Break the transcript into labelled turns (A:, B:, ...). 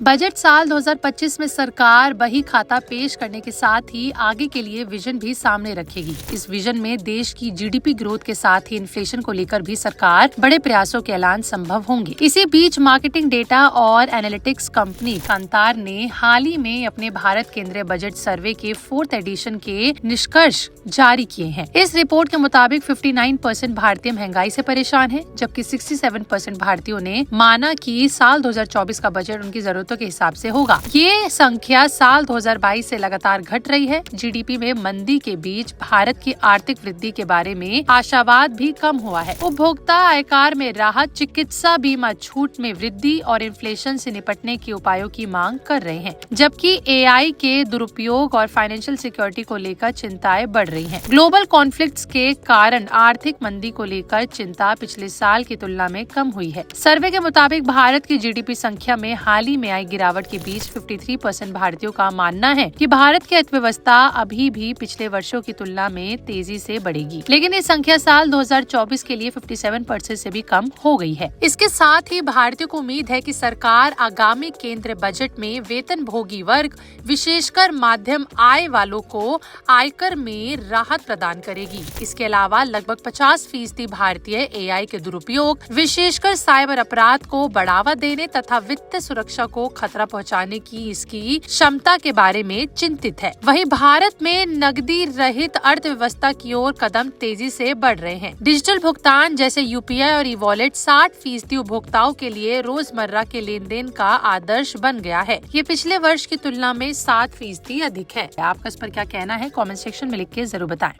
A: Budget साल 2025 में सरकार बही खाता पेश करने के साथ ही आगे के लिए विजन भी सामने रखेगी। इस विजन में देश की जीडीपी ग्रोथ के साथ ही इन्फ्लेशन को लेकर भी सरकार बड़े प्रयासों के ऐलान संभव होंगे। इसी बीच मार्केटिंग डेटा और एनालिटिक्स कंपनी कांतार ने हाल ही में अपने भारत केंद्रीय बजट सर्वे के 4th एडिशन के निष्कर्ष जारी किए हैं। इस रिपोर्ट के मुताबिक 59% भारतीय महंगाई से परेशान हैं, जबकि 67% भारतीयों ने माना कि साल 2024 का बजट उनकी जरूरतों के हिसाब से होगा। ये संख्या साल 2022 से लगातार घट रही है। जीडीपी में मंदी के बीच भारत की आर्थिक वृद्धि के बारे में आशावाद भी कम हुआ है। उपभोक्ता आयकर में राहत, चिकित्सा बीमा छूट में वृद्धि और इन्फ्लेशन से निपटने के उपायों की मांग कर रहे हैं, जबकि एआई के दुरुपयोग और फाइनेंशियल सिक्योरिटी को लेकर चिंताएं बढ़ रही हैं। ग्लोबल कॉन्फ्लिक्ट्स के कारण आर्थिक मंदी को लेकर चिंता पिछले साल की तुलना में कम हुई है। सर्वे के मुताबिक भारत की जीडीपी संख्या में हाल ही में आई गिरावट के बीच 53% भारतीयों का मानना है कि भारत की अर्थव्यवस्था अभी भी पिछले वर्षों की तुलना में तेजी से बढ़ेगी, लेकिन ये संख्या साल 2024 के लिए 57% से भी कम हो गई है। इसके साथ ही भारतीयों को उम्मीद है कि सरकार आगामी केंद्रीय बजट में वेतन भोगी वर्ग, विशेषकर मध्यम आय वालों को आयकर में राहत प्रदान करेगी। इसके अलावा लगभग 50% भारतीय एआई के दुरुपयोग, विशेषकर साइबर अपराध को बढ़ावा देने तथा वित्तीय सुरक्षा को खतरा पहुंचाने की इसकी क्षमता के बारे में चिंतित है। वहीं भारत में नकदी रहित अर्थव्यवस्था की ओर कदम तेजी से बढ़ रहे हैं। डिजिटल भुगतान जैसे यूपीआई और ई वॉलेट 60% उपभोक्ताओं के लिए रोजमर्रा के लेन देन का आदर्श बन गया है। ये पिछले वर्ष की तुलना में 7% अधिक है। आपका इस पर क्या कहना है? कमेंट सेक्शन में लिख के जरूर बताएं।